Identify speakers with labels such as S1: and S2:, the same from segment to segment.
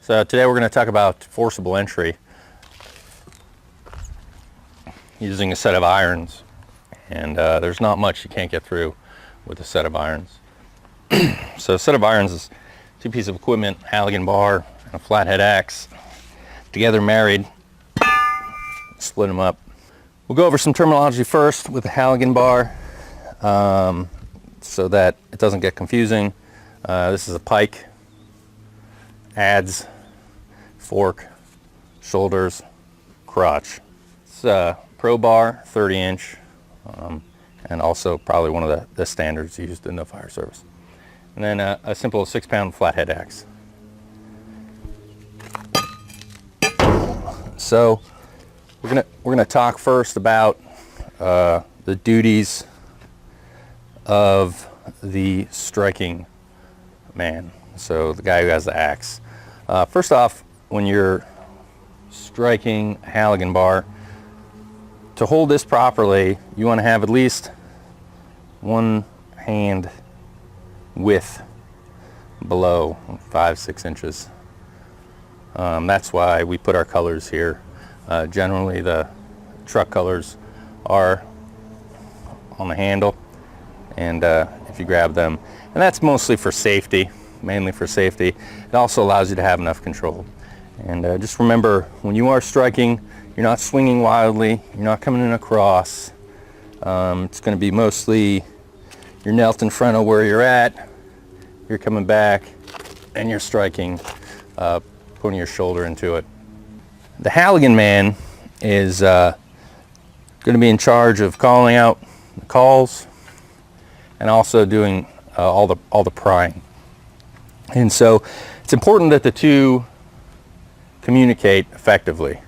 S1: So today we're going to talk about forcible entry using a set of irons, and there's not much you can't get through with a set of irons. So a set of irons is two pieces of equipment, Halligan bar and a flathead axe, together married. Split them up. We'll go over some terminology first with the Halligan bar so that it doesn't get confusing. This is a pike, adze, fork, shoulders, crotch. It's a pro bar, 30-inch, and also probably one of the standards used in the fire service. And then a simple 6-pound flathead axe. So we're gonna talk first about the duties of the striking man. So the guy who has the axe. First off, when you're striking a Halligan bar, to hold this properly, you want to have at least one hand width below 5-6 inches. That's why we put our colors here. Generally the truck colors are on the handle, and if you grab them, and that's mostly for safety, mainly for safety. It also allows you to have enough control. And just remember, when you are striking, you're not swinging wildly, you're not coming in across. It's going to be mostly you're knelt in front of where you're at, you're coming back, and you're striking, putting your shoulder into it. The Halligan man is going to be in charge of calling out the calls and also doing all the prying. And so it's important that the two communicate effectively.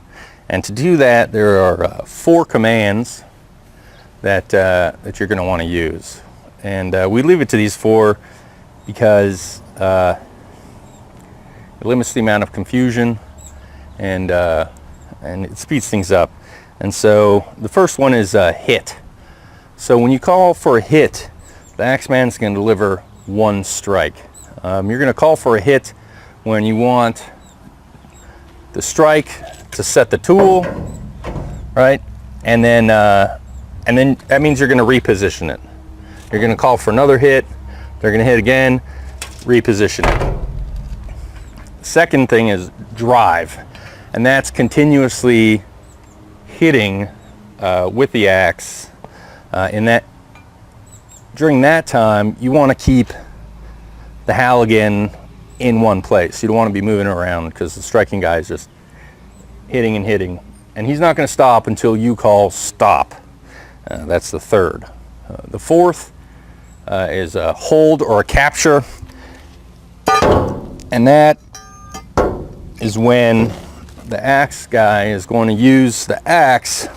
S1: And to do that, there are 4 commands that you're going to want to use. And we leave it to these 4 because it limits the amount of confusion, and it speeds things up. And so the first one is hit. So when you call for a hit, the axeman is going to deliver 1 strike. You're going to call for a hit when you want the strike to set the tool, right? And then that means you're going to reposition it. You're going to call for another hit. They're going to hit again, reposition it. Second thing is drive, and that's continuously hitting with the axe. During that time, you want to keep the Halligan in one place. You don't want to be moving around, because the striking guy is just hitting and hitting, and he's not going to stop until you call stop. That's the third. The fourth is a hold or a capture, and that is when the axe guy is going to use the axe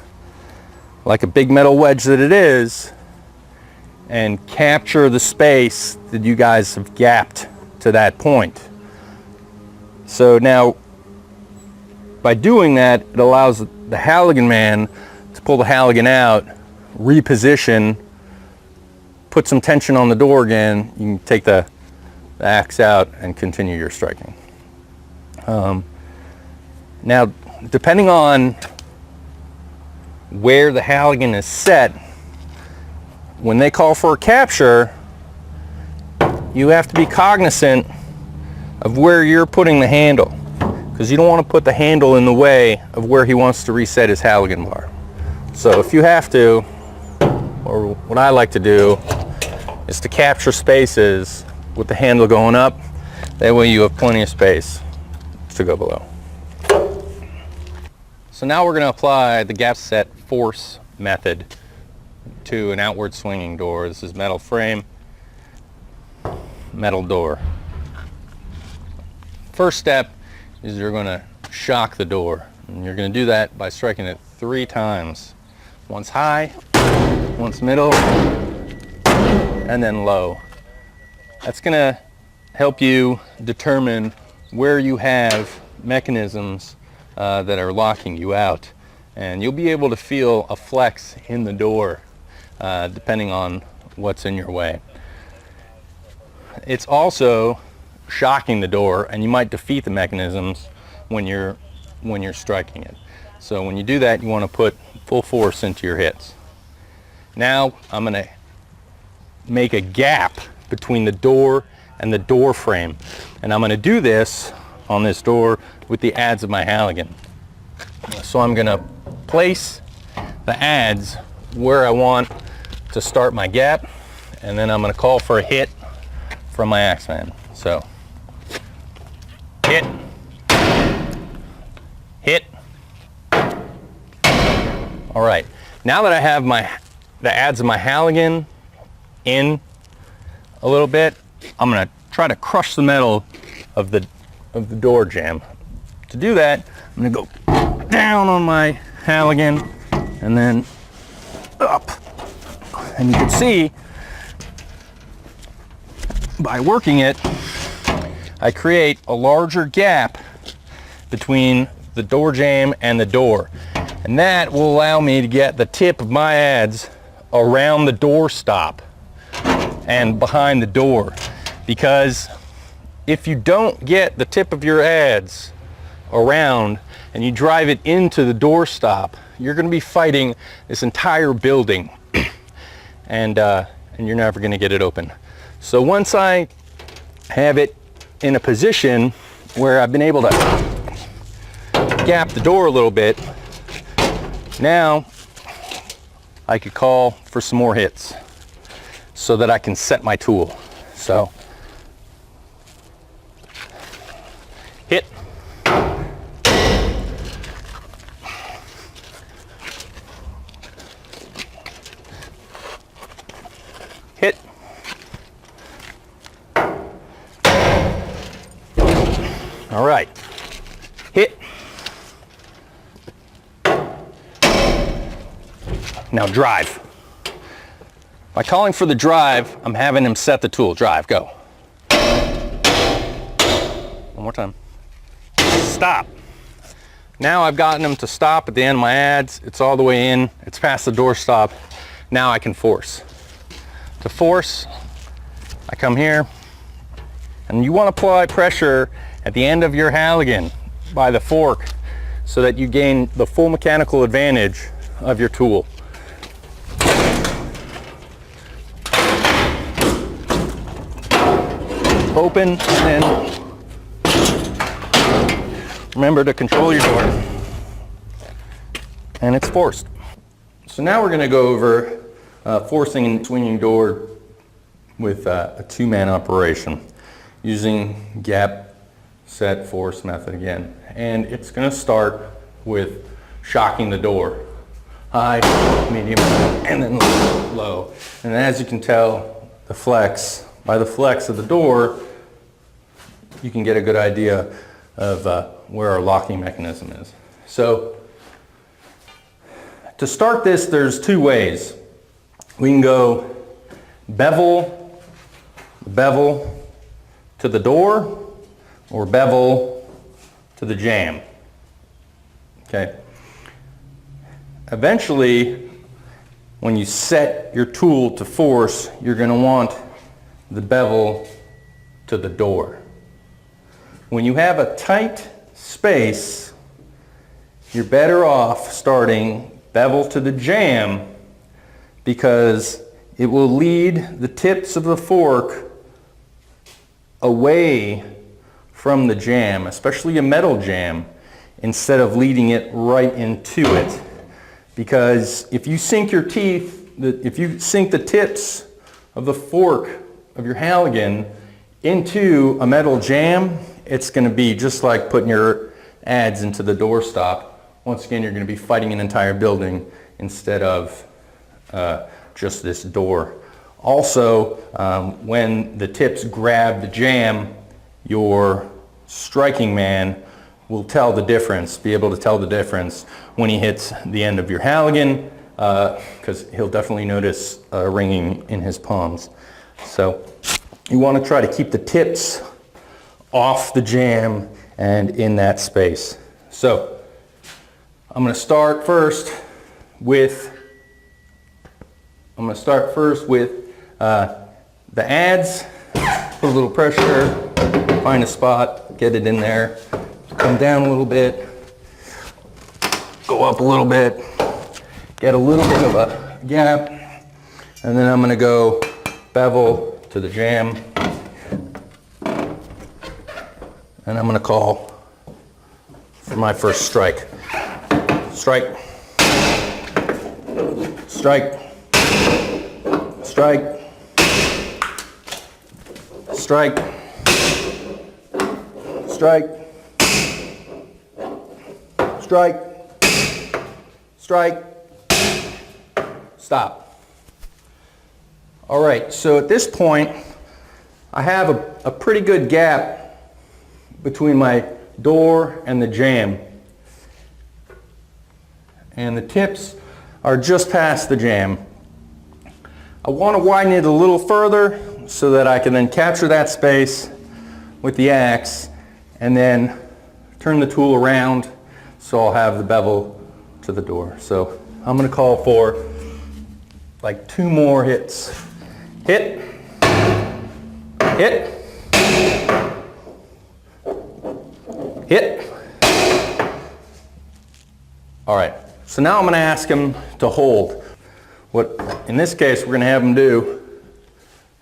S1: like a big metal wedge that it is and capture the space that you guys have gapped to that point. So now, by doing that, it allows the Halligan man to pull the Halligan out, reposition, put some tension on the door again. You can take the axe out and continue your striking. Now, depending on where the Halligan is set, when they call for a capture, you have to be cognizant of where you're putting the handle, because you don't want to put the handle in the way of where he wants to reset his Halligan bar. So if you have to, or what I like to do, is to capture spaces with the handle going up. That way you have plenty of space to go below. So now we're going to apply the gap set force method to an outward swinging door. This is metal frame, metal door. First step is you're going to shock the door, and you're going to do that by striking it 3 times. Once high, once middle, and then low. That's going to help you determine where you have mechanisms that are locking you out, and you'll be able to feel a flex in the door depending on what's in your way. It's also shocking the door, and you might defeat the mechanisms when you're striking it. So when you do that, you want to put full force into your hits. Now I'm going to make a gap between the door and the door frame, and I'm going to do this on this door with the adze of my Halligan. So I'm going to place the adze where I want to start my gap, and then I'm going to call for a hit from my Axeman. So hit, hit. All right, now that I have the adze of my Halligan in a little bit, I'm going to try to crush the metal of the door jamb. To do that, I'm going to go down on my Halligan and then up. And you can see by working it, I create a larger gap between the door jamb and the door. And that will allow me to get the tip of my adze around the door stop and behind the door. Because if you don't get the tip of your adze around and you drive it into the door stop, you're going to be fighting this entire building and you're never going to get it open. So once I have it in a position where I've been able to gap the door a little bit, now I could call for some more hits so that I can set my tool. So hit, hit, all right, hit. Now drive. By calling for the drive, I'm having him set the tool. Drive, go. One more time. Stop. Now I've gotten him to stop at the end of my adze. It's all the way in. It's past the door stop. Now I can force. To force, I come here, and you want to apply pressure at the end of your Halligan by the fork so that you gain the full mechanical advantage of your tool. Open, and then remember to control your door. And it's forced. So now we're going to go over forcing and swinging door with a two-man operation using gap, set, force method again. And it's going to start with shocking the door. High, medium, and then low. And as you can tell, by the flex of the door, you can get a good idea of where our locking mechanism is. So to start this, there's two ways. We can go bevel to the door, or bevel to the jamb. Okay. Eventually, when you set your tool to force, you're going to want the bevel to the door. When you have a tight space, you're better off starting bevel to the jamb, because it will lead the tips of the fork away from the jamb, especially a metal jamb, instead of leading it right into it. Because if you sink your teeth, if you sink the tips of the fork of your Halligan into a metal jamb, it's going to be just like putting your adze into the door stop. Once again, you're going to be fighting an entire building instead of just this door. Also, when the tips grab the jamb, your striking man will tell the difference, be able to tell the difference when he hits the end of your Halligan, because he'll definitely notice ringing in his palms. So you want to try to keep the tips off the jamb and in that space. So I'm going to start first with the adze, put a little pressure find a spot, get it in there, come down a little bit, go up a little bit, get a little bit of a gap, and then I'm going to go bevel to the jamb, and I'm going to call for my first strike. Strike, strike, strike, strike, strike, strike, strike, stop. All right, so at this point, I have a pretty good gap between my door and the jamb. And the tips are just past the jamb. I want to widen it a little further so that I can then capture that space with the axe and then turn the tool around so I'll have the bevel to the door. So I'm going to call for like 2 more hits. Hit, hit, hit. All right, so now I'm going to ask him to hold. What in this case we're going to have him do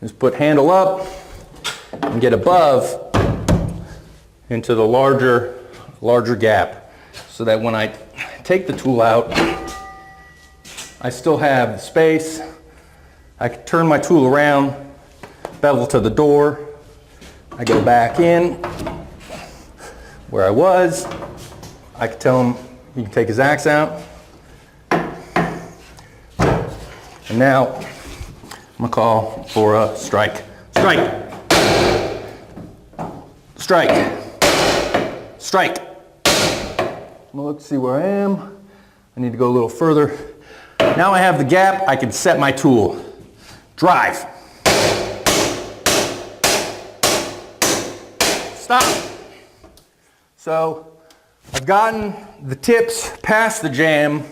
S1: is put handle up and get above into the larger gap so that when I take the tool out, I still have the space. I can turn my tool around, bevel to the door. I go back in where I was. I can tell him he can take his axe out. And now I'm going to call for a strike. Strike. Strike. Strike. I'm going to look to see where I am. I need to go a little further. Now I have the gap, I can set my tool. Drive. Stop. So I've gotten the tips past the jamb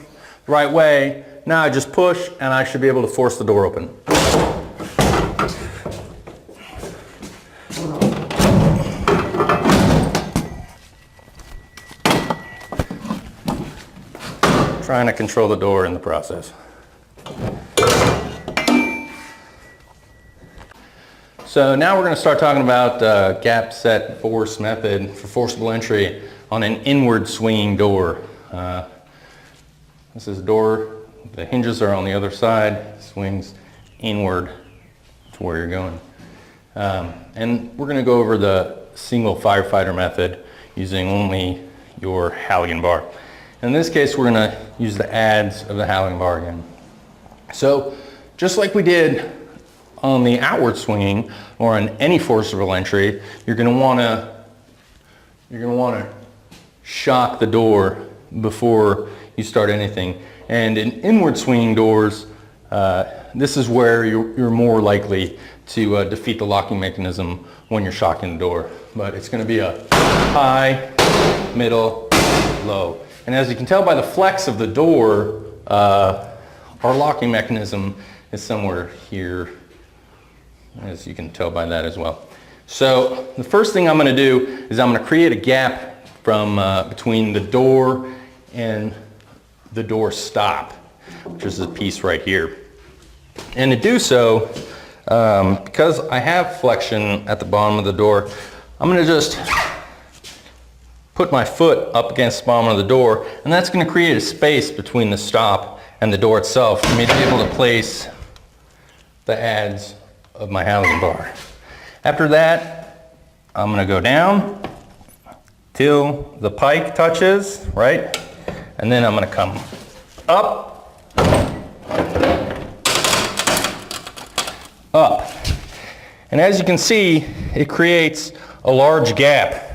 S1: the right way. Now I just push and I should be able to force the door open. Trying to control the door in the process. So now we're going to start talking about gap set force method for forcible entry on an inward swinging door. This is a door, the hinges are on the other side, swings inward to where you're going. And we're going to go over the single firefighter method using only your Halligan bar. In this case, we're going to use the adze of the Halligan bar again. So just like we did on the outward swinging or on any forcible entry, you're going to want to shock the door before you start anything. And in inward swinging doors, this is where you're more likely to defeat the locking mechanism when you're shocking the door. But it's going to be a high, middle, low. And as you can tell by the flex of the door, our locking mechanism is somewhere here, as you can tell by that as well. So the first thing I'm going to do is I'm going to create a gap from between the door and the door stop, which is this piece right here. And to do so, because I have flexion at the bottom of the door, I'm going to just put my foot up against the bottom of the door, and that's going to create a space between the stop and the door itself for me to be able to place the adze of my Halligan bar. After that, I'm going to go down till the pike touches, right? And then I'm going to come up, up. And as you can see, it creates a large gap.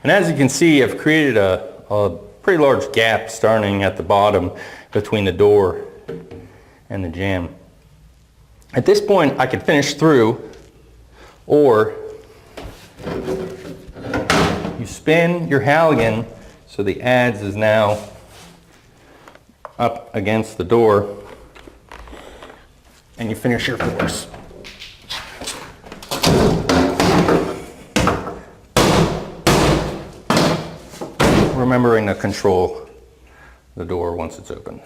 S1: And as you can see, I've created a pretty large gap starting at the bottom between the door and the jamb. At this point, I could finish through, or you spin your Halligan so the adze is now up against the door, and you finish your force. remembering to control the door once it's open.